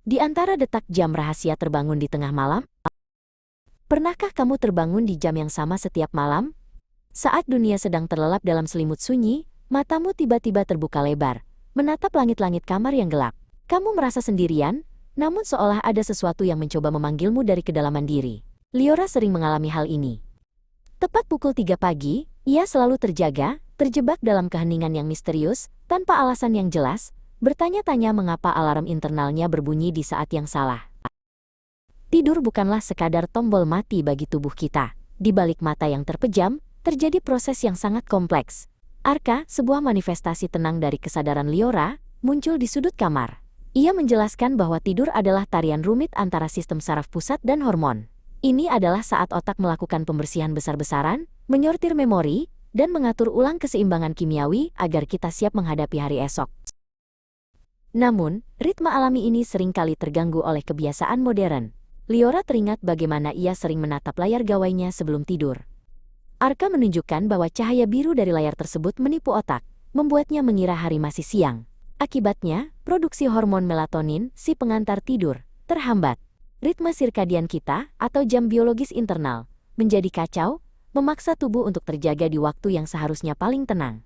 Di antara detak jam rahasia terbangun di tengah malam, pernahkah kamu terbangun di jam yang sama setiap malam? Saat dunia sedang terlelap dalam selimut sunyi, matamu tiba-tiba terbuka lebar, menatap langit-langit kamar yang gelap. Kamu merasa sendirian, namun seolah ada sesuatu yang mencoba memanggilmu dari kedalaman diri. Liora sering mengalami hal ini. Tepat pukul 3 pagi, ia selalu terjebak dalam keheningan yang misterius, tanpa alasan yang jelas, bertanya-tanya mengapa alarm internalnya berbunyi di saat yang salah. Tidur bukanlah sekadar tombol mati bagi tubuh kita. Di balik mata yang terpejam, terjadi proses yang sangat kompleks. Arka, sebuah manifestasi tenang dari kesadaran Liora, muncul di sudut kamar. Ia menjelaskan bahwa tidur adalah tarian rumit antara sistem saraf pusat dan hormon. Ini adalah saat otak melakukan pembersihan besar-besaran, menyortir memori, dan mengatur ulang keseimbangan kimiawi agar kita siap menghadapi hari esok. Namun, ritme alami ini seringkali terganggu oleh kebiasaan modern. Liora teringat bagaimana ia sering menatap layar gawainya sebelum tidur. Arka menunjukkan bahwa cahaya biru dari layar tersebut menipu otak, membuatnya mengira hari masih siang. Akibatnya, produksi hormon melatonin, si pengantar tidur, terhambat. Ritme sirkadian kita, atau jam biologis internal, menjadi kacau, memaksa tubuh untuk terjaga di waktu yang seharusnya paling tenang.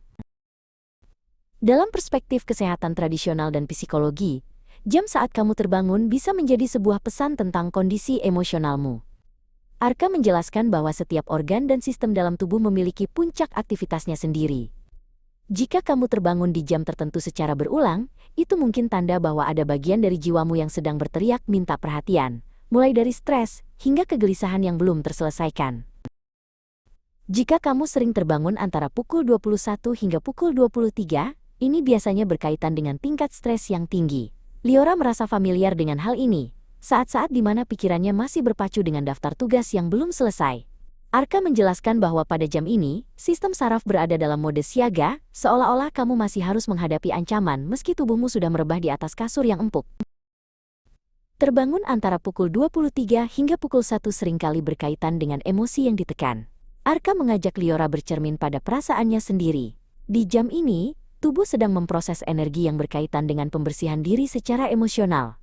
Dalam perspektif kesehatan tradisional dan psikologi, jam saat kamu terbangun bisa menjadi sebuah pesan tentang kondisi emosionalmu. Arka menjelaskan bahwa setiap organ dan sistem dalam tubuh memiliki puncak aktivitasnya sendiri. Jika kamu terbangun di jam tertentu secara berulang, itu mungkin tanda bahwa ada bagian dari jiwamu yang sedang berteriak minta perhatian, mulai dari stres hingga kegelisahan yang belum terselesaikan. Jika kamu sering terbangun antara pukul 21 hingga pukul 23, ini biasanya berkaitan dengan tingkat stres yang tinggi. Liora merasa familiar dengan hal ini, saat-saat di mana pikirannya masih berpacu dengan daftar tugas yang belum selesai. Arka menjelaskan bahwa pada jam ini, sistem saraf berada dalam mode siaga, seolah-olah kamu masih harus menghadapi ancaman meski tubuhmu sudah merebah di atas kasur yang empuk. Terbangun antara pukul 23 hingga pukul 1 seringkali berkaitan dengan emosi yang ditekan. Arka mengajak Liora bercermin pada perasaannya sendiri. Di jam ini, tubuh sedang memproses energi yang berkaitan dengan pembersihan diri secara emosional.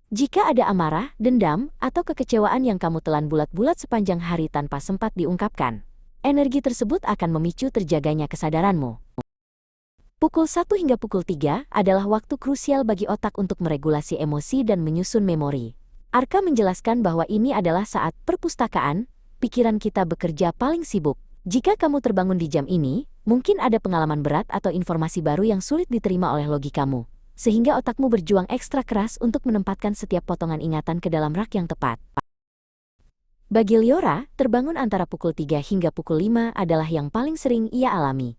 Jika ada amarah, dendam, atau kekecewaan yang kamu telan bulat-bulat sepanjang hari tanpa sempat diungkapkan, energi tersebut akan memicu terjaganya kesadaranmu. Pukul 1 hingga pukul 3 adalah waktu krusial bagi otak untuk meregulasi emosi dan menyusun memori. Arka menjelaskan bahwa ini adalah saat perpustakaan, pikiran kita bekerja paling sibuk. Jika kamu terbangun di jam ini, mungkin ada pengalaman berat atau informasi baru yang sulit diterima oleh logikamu, sehingga otakmu berjuang ekstra keras untuk menempatkan setiap potongan ingatan ke dalam rak yang tepat. Bagi Liora, terbangun antara pukul 3 hingga pukul 5 adalah yang paling sering ia alami.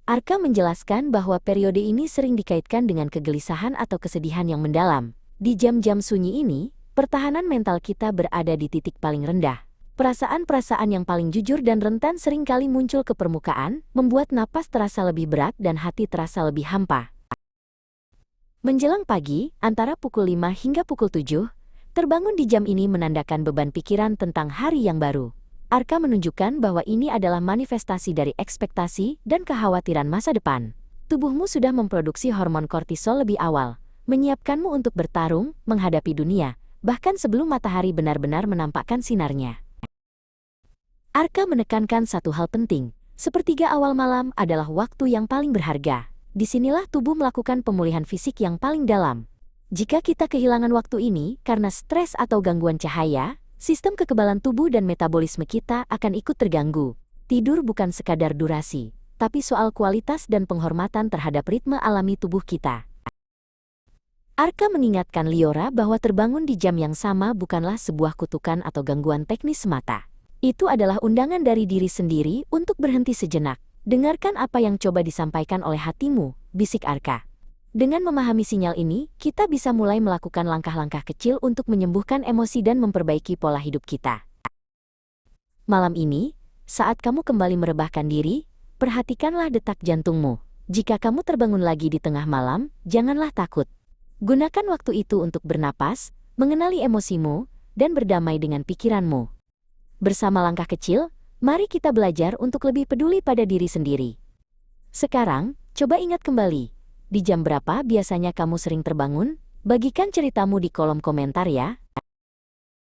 Arka menjelaskan bahwa periode ini sering dikaitkan dengan kegelisahan atau kesedihan yang mendalam. Di jam-jam sunyi ini, pertahanan mental kita berada di titik paling rendah. Perasaan-perasaan yang paling jujur dan rentan seringkali muncul ke permukaan, membuat napas terasa lebih berat dan hati terasa lebih hampa. Menjelang pagi, antara pukul 5 hingga pukul 7, terbangun di jam ini menandakan beban pikiran tentang hari yang baru. Arka menunjukkan bahwa ini adalah manifestasi dari ekspektasi dan kekhawatiran masa depan. Tubuhmu sudah memproduksi hormon kortisol lebih awal, menyiapkanmu untuk bertarung, menghadapi dunia, bahkan sebelum matahari benar-benar menampakkan sinarnya. Arka menekankan satu hal penting, sepertiga awal malam adalah waktu yang paling berharga. Disinilah tubuh melakukan pemulihan fisik yang paling dalam. Jika kita kehilangan waktu ini karena stres atau gangguan cahaya, sistem kekebalan tubuh dan metabolisme kita akan ikut terganggu. Tidur bukan sekadar durasi, tapi soal kualitas dan penghormatan terhadap ritme alami tubuh kita. Arka mengingatkan Liora bahwa terbangun di jam yang sama bukanlah sebuah kutukan atau gangguan teknis semata. Itu adalah undangan dari diri sendiri untuk berhenti sejenak. Dengarkan apa yang coba disampaikan oleh hatimu, bisik Arka. Dengan memahami sinyal ini, kita bisa mulai melakukan langkah-langkah kecil untuk menyembuhkan emosi dan memperbaiki pola hidup kita. Malam ini, saat kamu kembali merebahkan diri, perhatikanlah detak jantungmu. Jika kamu terbangun lagi di tengah malam, janganlah takut. Gunakan waktu itu untuk bernapas, mengenali emosimu, dan berdamai dengan pikiranmu. Bersama langkah kecil, mari kita belajar untuk lebih peduli pada diri sendiri. Sekarang, coba ingat kembali, di jam berapa biasanya kamu sering terbangun? Bagikan ceritamu di kolom komentar ya.